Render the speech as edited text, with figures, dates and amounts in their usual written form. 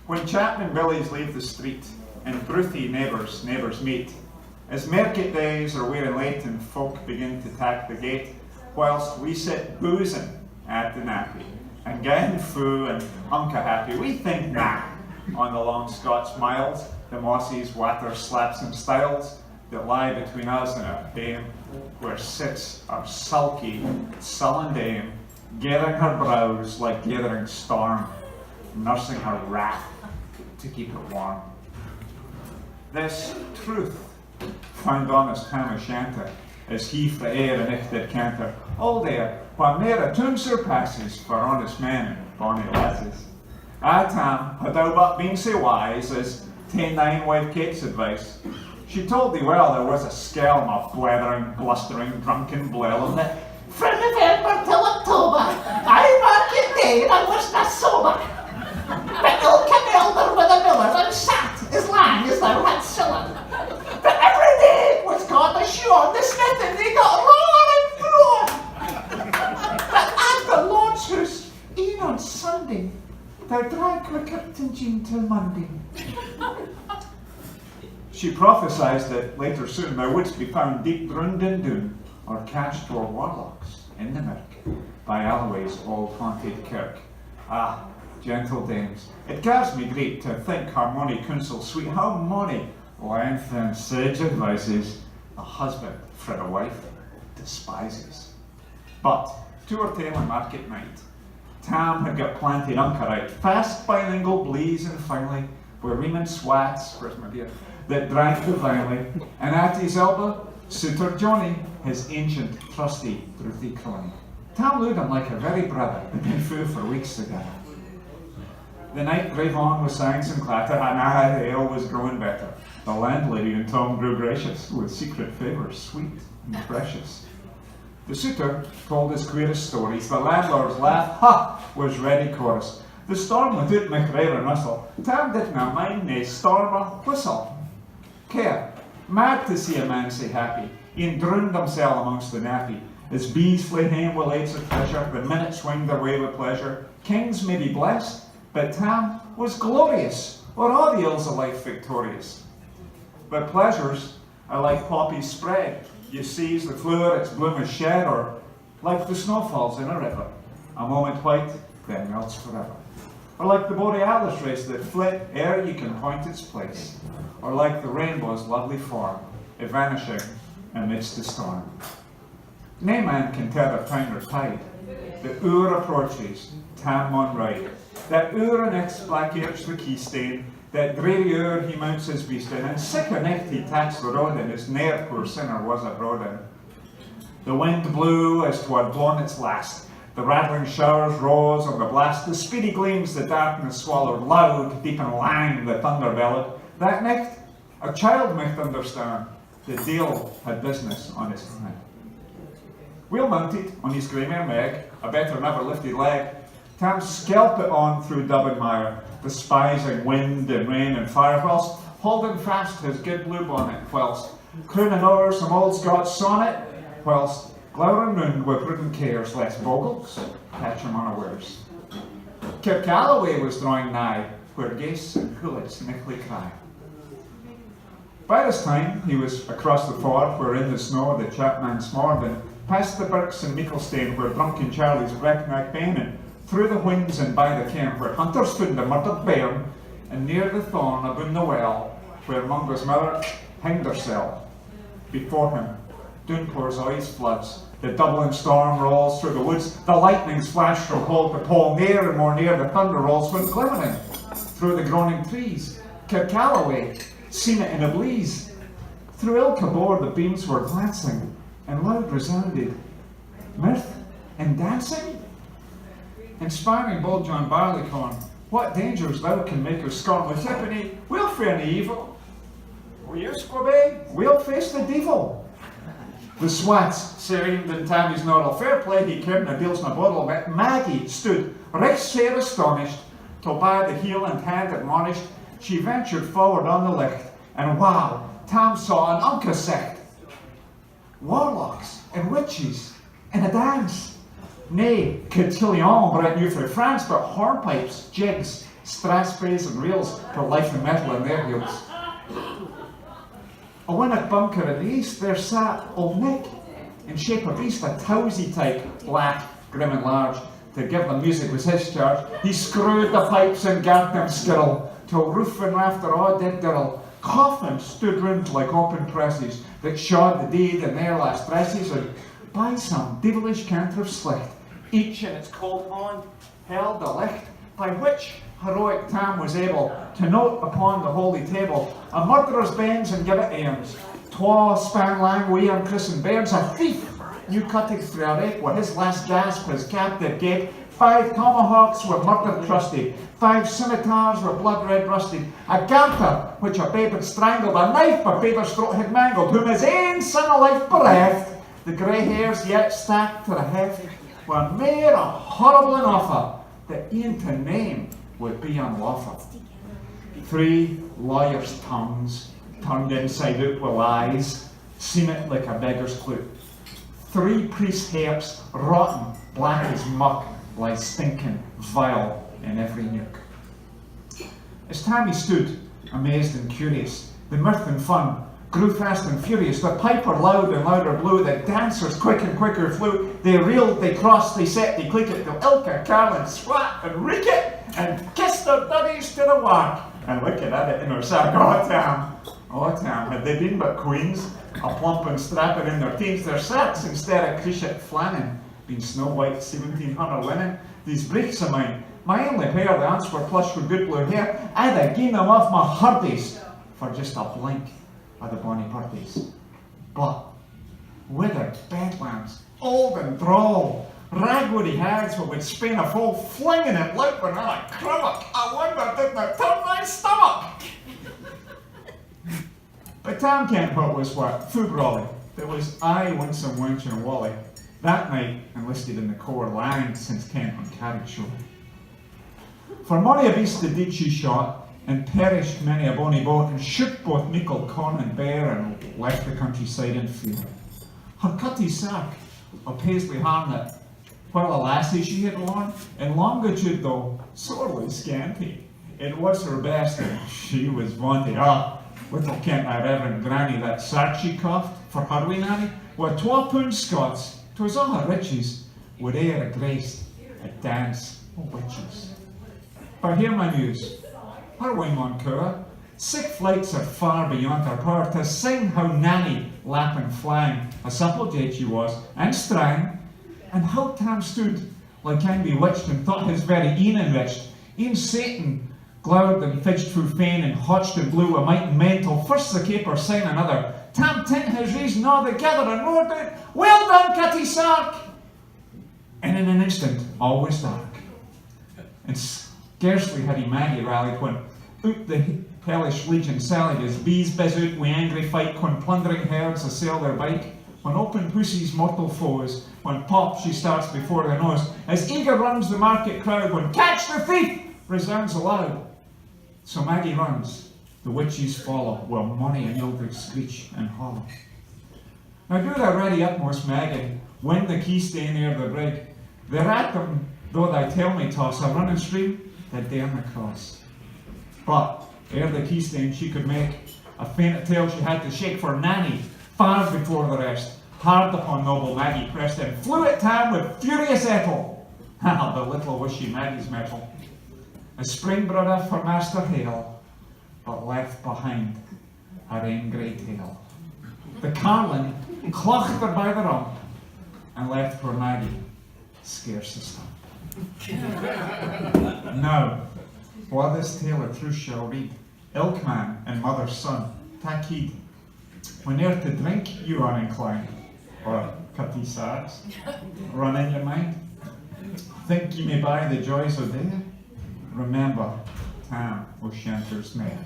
When Chapman billies leave the street, and bruthy neighbours meet, as market days are wearing late and folk begin to tack the gate, whilst we sit boozing at the nappy, and getting fou and unca happy, we think nah on the long Scots miles, the mossies, water slaps and stiles that lie between us and our dame, where sits our sulky, sullen dame, gathering her brows like gathering storm, nursing her wrath to keep it warm. This truth found honest Tam O'Shanter, as he fra air and ich did canter, all there, while ne'er a tune surpasses for honest men and bonny lasses. Tam, had thou but been so wise as ta'en thine wife Kate's advice, she told thee well there was a skelm of blethering, blustering, drunken blell, and that from November till October, I market day I was not sober. But ilka elder with a miller and sat as long as thou had siller. But every day was caught a shoe on the smith and they got roar and roar. But at the Lord's house, e'en on Sunday, thou drank with Captain Jean till Monday. She prophesied that later soon thou wouldst be found deep drowned in doon, or cast for warlocks in the mirk, by Alloway's old haunted kirk. Ah, gentle dames, it gives me grief to think how mony counsel sweet, how mony length and sage advices a husband for a wife despises. But to her tale on market night, Tam had got planted unca right, fast bilingual blees and finally, where Reman swats, where's my dear, that drank divinely, and at his elbow, Suitor Johnny, his ancient, trusty, truthy crony. Tam looked him like a very brother, and been fou for weeks together. The night drave on with signs and clatter, and the ale was growing better. The landlady and Tom grew gracious, with secret favours sweet and precious. The suitor told his queerest stories, the landlord's laugh, ha, was ready chorus. The storm without MacRae and Russell, Tam didna mind nae storm or whistle. Care, mad to see a man sae happy, e'en drowned himsel amongst the nappy. As bees flee hame with lights of pleasure, the minutes winged their way with pleasure. Kings may be blessed, but Tam was glorious, or all the ills of life victorious. But pleasures are like poppies spread. You seize the flower, its bloom is shed, or like the snowfalls in a river, a moment white, then melts forever. Or like the borealis race that flit ere you can point its place, or like the rainbow's lovely form, vanishing amidst the storm. Nae man can tell the time or tide. The hour approaches, Tam maun ride. That hour next black earch the keystane, that dreary hour he mounts his beast in, and sick a night he tacks the road in, as ne'er poor sinner was abroad in. The wind blew as 'twad blown its last. The rattling showers rose on the blast, the speedy gleams the darkness swallowed, loud, deep and lang the thunder bellowed. That night, a child might understand, the deil had business on his hand. Wheel mounted on his grey mare Meg, a better never lifted leg, Tam skelped on through dub and mire, despising wind and rain and fire, whilst holding fast his good blue bonnet, whilst crooning o'er some old Scots sonnet, whilst glowering round with prudent cares, lest bogles catch him unawares. Kirkalloway was drawing nigh, where geese and pullets nickly cry. By this time he was across the ford, where in the snow the chapman smored, and past the birks and Micklestane, where drunken Charlie's wreck bane, and through the whins and by the cairn, where hunters found the murdered bairn, and near the thorn aboon the well, where Mungo's mother hanged hersel. Before him, downpour's ice floods, the doubling storm rolls through the woods, the lightnings flash from pole to pole, near and more near the thunder rolls, when glimmering through the groaning trees, Kirkalloway seen it in a blaze. Through Ilkabore the beams were glancing, and loud resounded mirth and dancing. Inspiring bold John Barleycorn, what dangers thou can make us scorn with Tiffany, we'll fear any evil. Will you, Squabby? We'll face the devil. The swats serene in Tammy's noddle, fair play he caredna deals na bottle, but Maggie stood right sair astonished, till by the heel and hand admonished, she ventured forward on the licht, and wow, Tam saw an unca sect. Warlocks and witches and a dance. Nay, cotillion brought new from France, but hornpipes, jigs, Strasbrays and rails for life and metal in their heels. A winnock bunker in the east, there sat old Nick, in shape of east, a towsy type, black, grim and large. To give the music was his charge. He screwed the pipes and gant them skirl, till roof and rafter all did dirl. Coffins stood round like open presses, that shod the deed in their last dresses, and by some devilish canter of slicht, each in its cold hand held a licht, by which heroic Tam was able to note upon the holy table a murderer's banes and give it aims. Twa span lang we unchristened bairns, a thief new cutting through a rape with his last gasp his captive gape. 5 tomahawks were murder trusted, 5 scimitars were blood red rusted, a garter which a babe had strangled, a knife a baber's throat had mangled, whom his ain son of life bereft, the grey hairs yet stacked to the heft, were mair a horrible an offer that e'en to name would be unlawful. 3 lawyers' tongues, turned inside out with lies, seem it like a beggar's clue. 3 priests' hairs, rotten, black as muck, lie stinking, vile in every nook. As Tammy stood, amazed and curious, the mirth and fun grew fast and furious. The piper loud and louder blew, the dancers quick and quicker flew. They reeled, they crossed, they set, they click it, till Ilka, Carlin, swat and reek it, and kissed their duddies to the whack. And looking at it in her sack, oh Tam, had they been but queens, a plump and strapping in their teens, their sacks instead of cushion flannin, been snow white 1700 linen. These breeks of mine, my only pair, the aunts were plush with good blue hair, I'd have given them off my hardies for just a blink of the bonny birdies. But withered bedlams, old and droll, ragwoody hags what would spin a foal, flinging it like when on a crummock. I wonder didn't it turn my stomach? But Tam kent what was what, foo brawly. There was I, Winsome, Winch and Wally. That night enlisted in the Corps line since Kent on carriage show. For mony a beast the deed she shot, and perished many a bonny boat, and shook both meikle corn and bear, and left the countryside in fear. Her cutty sack of paisley harnet, while a lassie she had worn, in longitude though sorely scanty, it was her best, and she was vaunted. Little kent my reverend granny that sack she coughed for her wee nanny, with 12 pounds Scots, 'twas all her riches, would e'er a graced a dance o' witches. But hear my news, her wing on Cour, 6 flights are far beyond her power to sing how Nanny, lap and flang, a supple jade she was, and strang, and how Tam stood like I'm bewitched, and thought his very een enriched, e'en Satan glowered and fidged through fain, and hotched and blew a might mental, first the caper sign another, Tam tint his reason all together, and roared out, well done, Cutty Sark! And in an instant, all was dark. And scarcely had he Maggie rallied, when out the hellish legion sallied, as bees bizz out wi' angry fight, when plundering herds assail their bike, when open pussy's mortal foes, when pop she starts before their nose, as eager runs the market crowd, when catch the thief resounds aloud. So Maggie runs, the witches follow, while money and Mildred screech and hollow. Now do thou ready utmost, Meg, and when the key stay near the brig, thereat them, though thy tell me toss, a running stream that dare na cross. But ere the key stain she could make, a faint tail she had to shake, for Nanny, far before the rest, hard upon noble Maggie pressed, and flew at Tam with furious ettle. The little was she Maggie's metal. A spring brought off her master hail, but left behind her ain grey tail. The carlin clocked her by the rump, and left poor Maggie scarce a stump. Now, while this tale of truth shall read, ilk man and mother's son, tak heed. Whene'er to drink you are inclined, or cutty sarks, run in your mind, think ye may buy the joys of day, remember Tam O'Shanter's name.